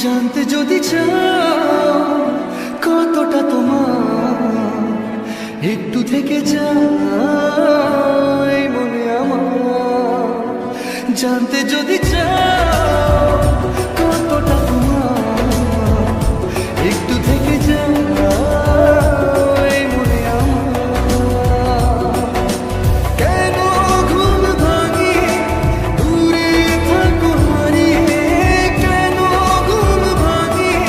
জানতে যদি চাও কতটা তোমার, একটু থেকে যাই মনে আমার। জানতে যদি চাও কতটা তোমার, একটু থেকে যাই মনে আমার। কেন ঘুম ভাঙিয়ে দূরে থাকো হারিয়ে, কেন ঘুম ভাঙিয়ে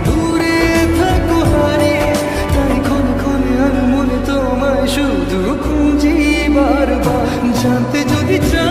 দূরে থাকো হারিয়ে, তাই ক্ষণে ক্ষণে আমি মনে তোমায় শুধু খুঁজি বারবার। জানতে যদি চাও